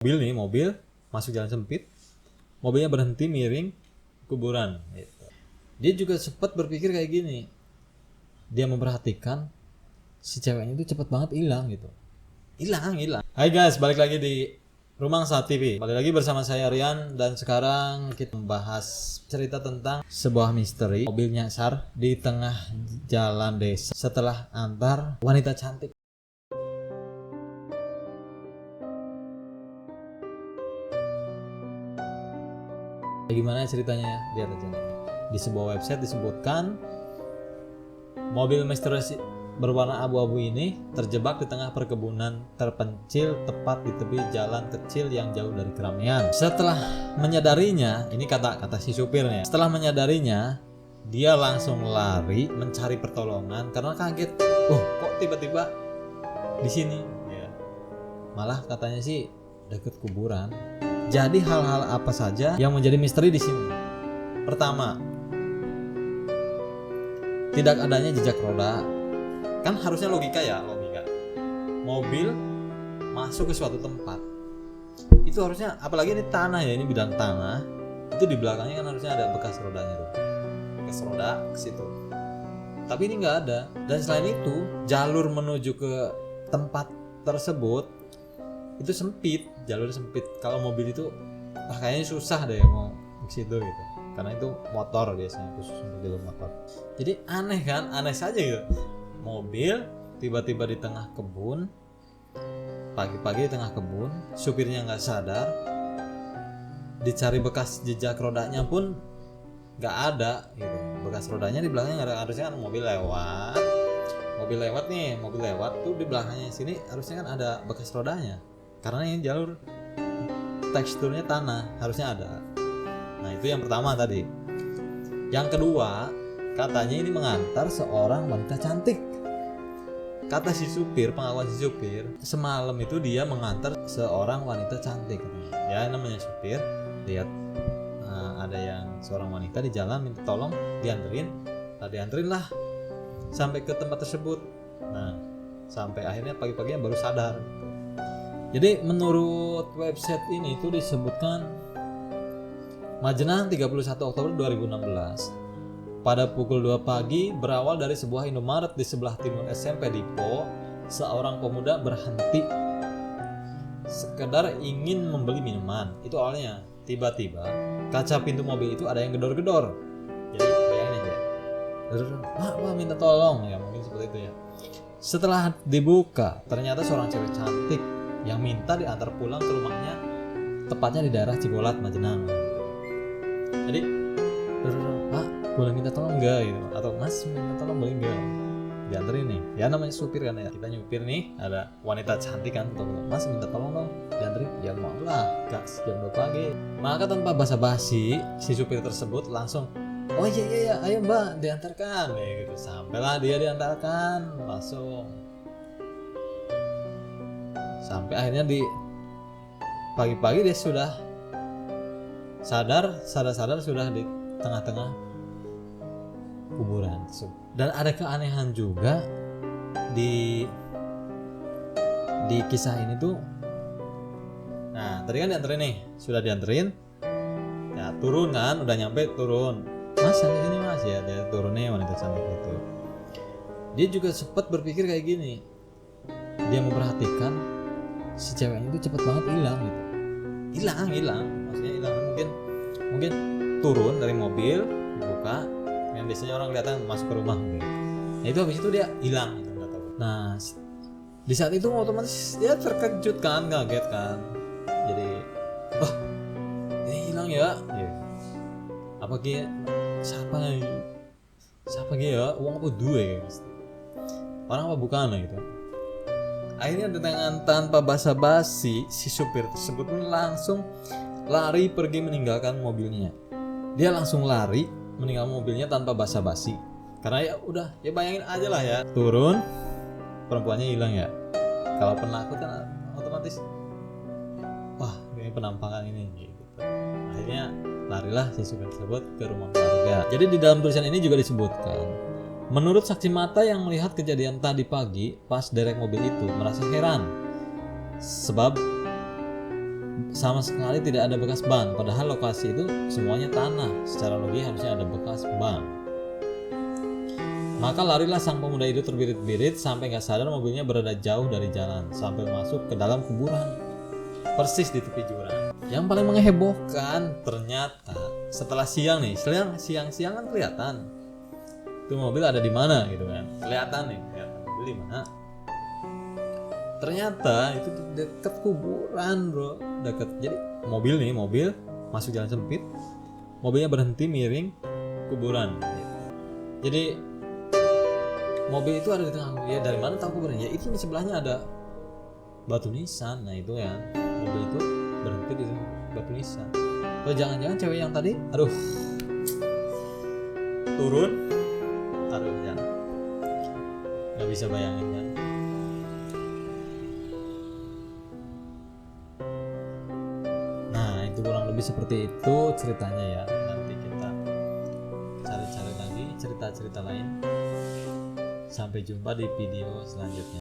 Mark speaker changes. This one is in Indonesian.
Speaker 1: Mobil masuk jalan sempit, mobilnya berhenti miring kuburan gitu. Dia juga sempat berpikir kayak gini, dia memperhatikan si ceweknya itu cepet banget hilang gitu. Hilang. Hai guys, balik lagi di Rumangsa TV. Balik lagi bersama saya Rian, dan sekarang kita membahas cerita tentang sebuah misteri mobil nyasar di tengah jalan desa setelah antar wanita cantik. Gimana ceritanya? Lihat aja nih. Di sebuah website disebutkan mobil misterius berwarna abu-abu ini terjebak di tengah perkebunan terpencil tepat di tepi jalan kecil yang jauh dari keramaian. Setelah menyadarinya, ini kata si supirnya, setelah menyadarinya dia langsung lari mencari pertolongan karena kaget. Kok tiba-tiba di sini? Ya. Malah katanya sih deket kuburan. Jadi hal-hal apa saja yang menjadi misteri di sini? Pertama, tidak adanya jejak roda. Kan harusnya logika. Mobil masuk ke suatu tempat. Itu harusnya, apalagi ini tanah ya, ini bidang tanah. Itu di belakangnya kan harusnya ada bekas rodanya tuh. Bekas roda ke situ. Tapi ini nggak ada. Dan selain itu, jalur menuju ke tempat tersebut itu sempit, jalur sempit. Kalau mobil itu kayaknya susah deh mau ke situ gitu, karena itu motor biasanya, khusus untuk jalur motor. Jadi aneh saja gitu, mobil tiba-tiba di tengah kebun, pagi-pagi di tengah kebun, supirnya nggak sadar, dicari bekas jejak rodanya pun nggak ada gitu. Bekas rodanya di belakangnya nggak ada. Harusnya kan mobil lewat tuh di belakangnya sini harusnya kan ada bekas rodanya, karena ini jalur teksturnya tanah, harusnya ada. Nah itu yang pertama tadi. Yang kedua, katanya ini mengantar seorang wanita cantik. Kata si supir, pengakuan si supir, semalam itu dia mengantar seorang wanita cantik. Ya namanya supir, lihat ada yang seorang wanita di jalan minta tolong dianterin lah sampai ke tempat tersebut. Nah sampai akhirnya pagi-paginya baru sadar. Jadi menurut website ini itu disebutkan Majenang 31 Oktober 2016 pada pukul 2 pagi berawal dari sebuah Indomaret di sebelah timur SMP Dipo. Seorang pemuda berhenti sekedar ingin membeli minuman. Itu awalnya. Tiba-tiba kaca pintu mobil itu ada yang gedor-gedor. Jadi bayangin aja, Wah minta tolong ya, mungkin seperti itu ya. Setelah dibuka, ternyata seorang cewek cantik yang minta diantar pulang ke rumahnya, tepatnya di daerah Cibolat, Majenang. Jadi, Pak, boleh minta tolong enggak gitu? Atau Mas, minta tolong boleh enggak? Dianterin nih. Ya namanya supir kan ya. Kita nyupir nih, ada wanita cantik kan, Mas minta tolong dong, dianterin. Ya mau lah, gas jam 2 pagi. Maka tanpa basa-basi, si supir tersebut langsung, oh iya, ayo Mbak, diantarkan. Ya gitu. Sampailah dia diantarkan, langsung. Sampai akhirnya di pagi-pagi dia sudah sadar sudah di tengah-tengah kuburan. Dan ada keanehan juga di kisah ini tuh. Nah tadi kan dianterin nih, sudah dianterin ya, turun kan, udah nyampe turun, Mas sampai sini Mas, ya dia turunnya wanita cantik itu. Dia juga sempat berpikir kayak gini, dia memperhatikan si ceweknya itu cepet banget hilang gitu. Hilang maksudnya hilang, mungkin turun dari mobil, dibuka, yang biasanya orang kelihatan masuk ke rumah gitu. Nah itu habis itu dia hilang gitu, nggak tahu. Nah di saat itu otomatis dia terkejut kan, kaget kan. Jadi ini hilang ya. Apa gitu, siapa ya, uang apa duit gitu, orang apa bukan gitu. Akhirnya dengan tanpa basa-basi, si supir tersebut langsung lari pergi meninggalkan mobilnya. Dia langsung lari meninggalkan mobilnya tanpa basa-basi. Karena ya udah, ya bayangin aja lah ya, turun, perempuannya hilang ya. Kalau penakut kan otomatis, wah ini penampakan ini gitu. Akhirnya larilah si supir tersebut ke rumah keluarga. Jadi di dalam tulisan ini juga disebutkan, menurut saksi mata yang melihat kejadian tadi pagi pas derek mobil itu merasa heran sebab sama sekali tidak ada bekas ban, padahal lokasi itu semuanya tanah. Secara logis harusnya ada bekas ban. Maka larilah sang pemuda itu terbirit-birit sampai gak sadar mobilnya berada jauh dari jalan, sampai masuk ke dalam kuburan, persis di tepi jurang. Yang paling menghebohkan, ternyata setelah siang nih, siang kan kelihatan itu mobil ada di mana gitu kan, kelihatan mobil di mana. Ternyata itu di dekat kuburan, bro, dekat. Jadi mobil masuk jalan sempit, mobilnya berhenti miring kuburan. Jadi mobil itu ada di tengah. Ya dari mana tahu kuburan? Ya itu di sebelahnya ada batu nisan. Nah itu ya, mobil itu berhenti di batu nisan. Atau jangan-jangan cewek yang tadi, turun, jangan, nggak bisa bayangin kan. Nah itu kurang lebih seperti itu ceritanya ya. Nanti kita cari-cari lagi cerita-cerita lain. Sampai jumpa di video selanjutnya.